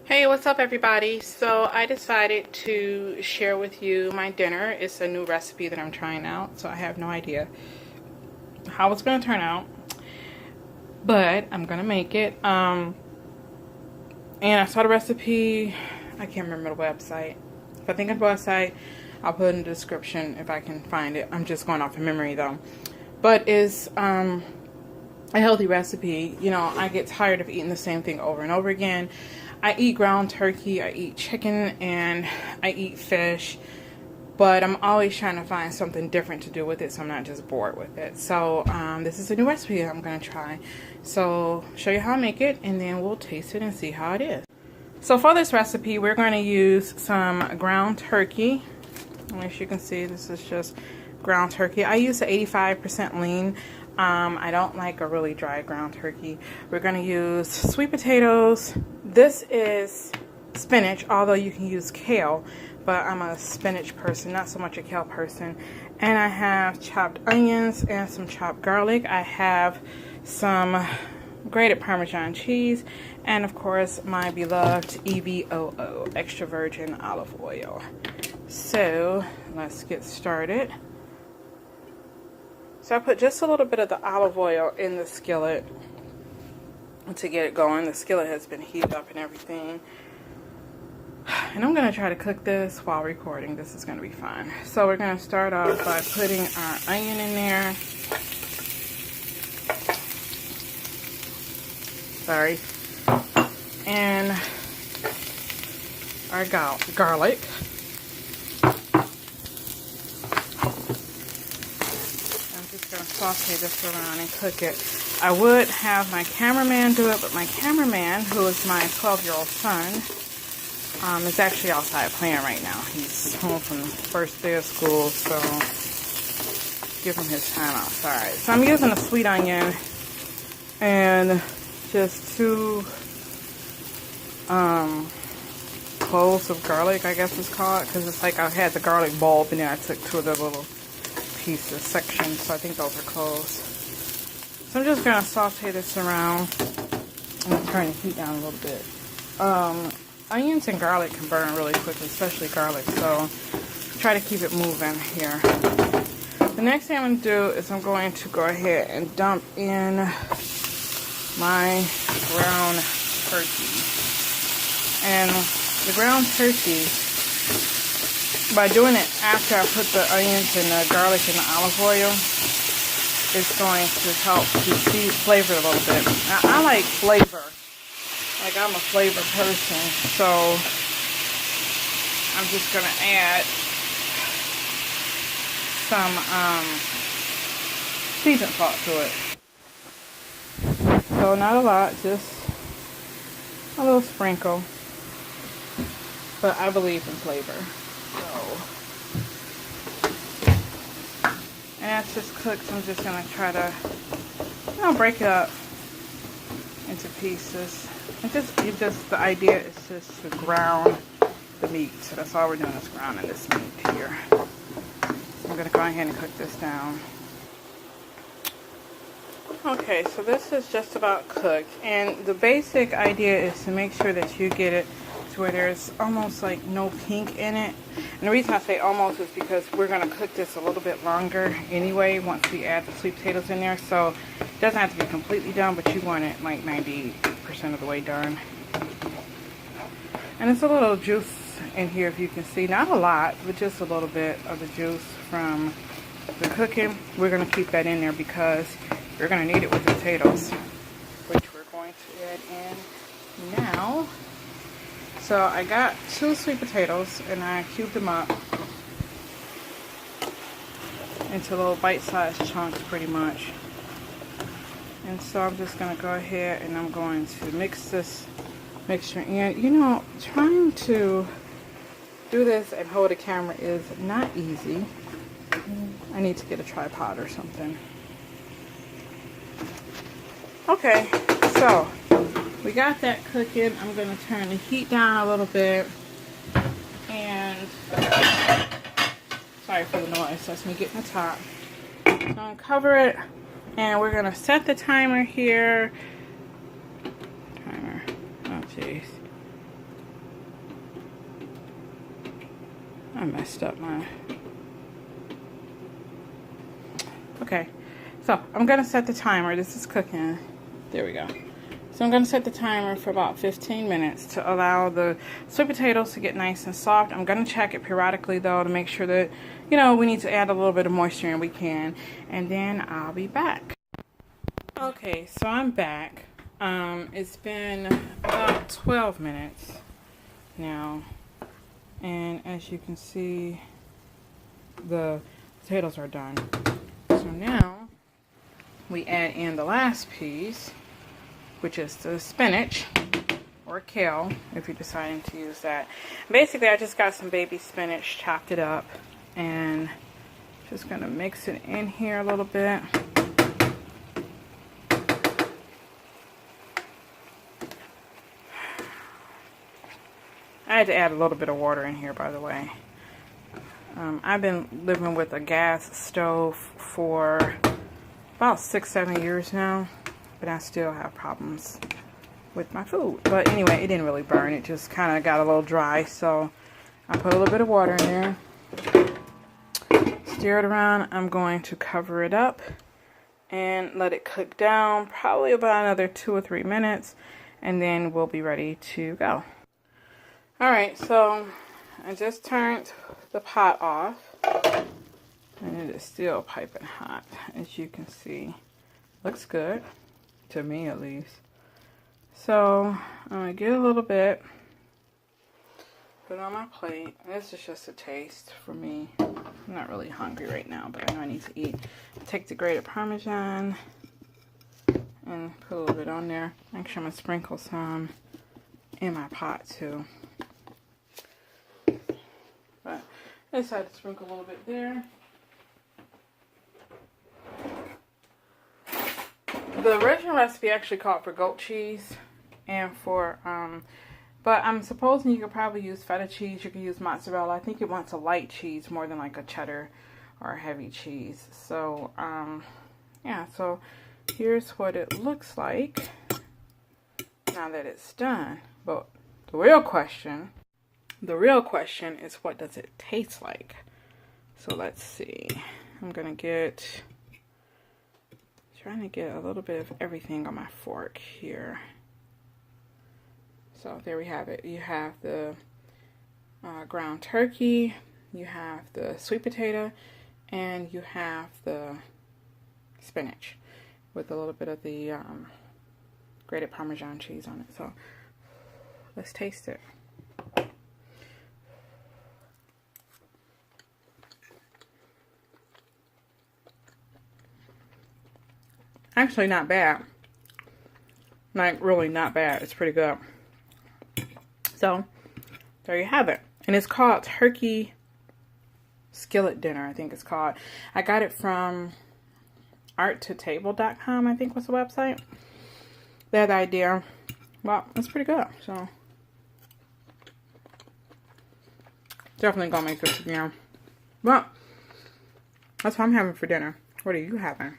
Hey, what's up everybody? So I decided to share with you my dinner. It's a new recipe that I'm trying out, so I have no idea how it's going to turn out, but I'm going to make it. And I saw the recipe, I can't remember the website. If I think of the website, I'll put it in the description if I can find it. I'm just going off of memory though. But it's a healthy recipe. You know, I get tired of eating the same thing over and over again. I eat ground turkey, I eat chicken, and I eat fish, but I'm always trying to find something different to do with it so I'm not just bored with it. So this is a new recipe I'm going to try. So show you how I make it, and then we'll taste it and see how it is. So for this recipe, we're going to use some ground turkey. As you can see, this is just ground turkey. I use the 85% lean. I don't like a really dry ground turkey. We're going to use sweet potatoes. This is spinach, although you can use kale, but I'm a spinach person, not so much a kale person. And I have chopped onions and some chopped garlic. I have some grated parmesan cheese, and of course my beloved EVOO, extra virgin olive oil. So let's get started. So I put just a little bit of the olive oil in the skillet to get it going. The skillet has been heated up and everything. And I'm going to try to cook this while recording. This is going to be fun. So we're going to start off by putting our onion in there. Sorry. And our garlic. Sautee this around and cook it. I would have my cameraman do it, but my cameraman, who is my 12-year-old son, is actually outside playing right now. He's home from the first day of school, so give him his time outside. So I'm using a sweet onion and just 2 cloves of garlic, I guess it's called, because it's like I had the garlic bulb and then I took 2 of the little pieces, sections, so I think those are closed. So I'm just going to saute this around. I'm going to turn the heat down a little bit. Onions and garlic can burn really quickly, especially garlic, so try to keep it moving here. The next thing I'm going to do is I'm going to go ahead and dump in my ground turkey. And the ground turkey, by doing it after I put the onions and the garlic and the olive oil, it's going to help to flavor it a little bit. Now, I like flavor. Like, I'm a flavor person, so I'm just going to add some seasoned salt to it. So not a lot, just a little sprinkle. But I believe in flavor. And that's just cooked, so I'm just going to try to, break it up into pieces. And just the idea is just to ground the meat. So that's all we're doing is grounding this meat here. I'm going to go ahead and cook this down. Okay, so this is just about cooked. And the basic idea is to make sure that you get it where there's almost like no pink in it. And the reason I say almost is because we're going to cook this a little bit longer anyway once we add the sweet potatoes in there. So it doesn't have to be completely done, but you want it like 98% of the way done. And it's a little juice in here, if you can see. Not a lot, but just a little bit of the juice from the cooking. We're going to keep that in there because we're going to need it with the potatoes, which we're going to add in now. So I got 2 sweet potatoes and I cubed them up into little bite-sized chunks pretty much. And so I'm just going to go ahead and I'm going to mix this mixture in. You know, trying to do this and hold a camera is not easy. I need to get a tripod or something. Okay, so we got that cooking. I'm going to turn the heat down a little bit. And sorry for the noise. That's me getting the top. So I'm going to cover it. And we're going to set the timer here. Timer. Oh, jeez. I messed up my... Okay, so I'm going to set the timer. This is cooking. There we go. So I'm going to set the timer for about 15 minutes to allow the sweet potatoes to get nice and soft. I'm going to check it periodically though to make sure that, you know, we need to add a little bit of moisture and we can. And then I'll be back. Okay, so I'm back. It's been about 12 minutes now. And as you can see, the potatoes are done. So now we add in the last piece, which is the spinach or kale, if you're deciding to use that. Basically, I just got some baby spinach, chopped it up, and just gonna mix it in here a little bit. I had to add a little bit of water in here, by the way. I've been living with a gas stove for about 6-7 years now, but I still have problems with my food. But anyway, it didn't really burn. It just kind of got a little dry, so I put a little bit of water in there. Stir it around. I'm going to cover it up and let it cook down probably about another 2 or 3 minutes, and then we'll be ready to go. Alright, so I just turned the pot off, and it is still piping hot, as you can see. Looks good, to me at least. So I'm going to get a little bit, put it on my plate. This is just a taste for me. I'm not really hungry right now, but I know I need to eat. Take the grated parmesan and put a little bit on there. Actually, I'm going to sprinkle some in my pot too. But I decided to sprinkle a little bit there. The original recipe actually called for goat cheese and for, but I'm supposing you could probably use feta cheese. You could use mozzarella. I think it wants a light cheese more than like a cheddar or a heavy cheese. So, yeah, so here's what it looks like now that it's done. But the real question is, what does it taste like? So let's see. I'm gonna trying to get a little bit of everything on my fork here. So there we have it. You have the ground turkey, you have the sweet potato, and you have the spinach with a little bit of the grated Parmesan cheese on it. So let's taste it. Actually not bad. Like, really not bad. It's pretty good. So, there you have it. And it's called Turkey Skillet Dinner, I think it's called. I got it from arttotable.com, I think was the website. They had the idea. Well, it's pretty good. So, definitely gonna make this again. Well, that's what I'm having for dinner. What are you having?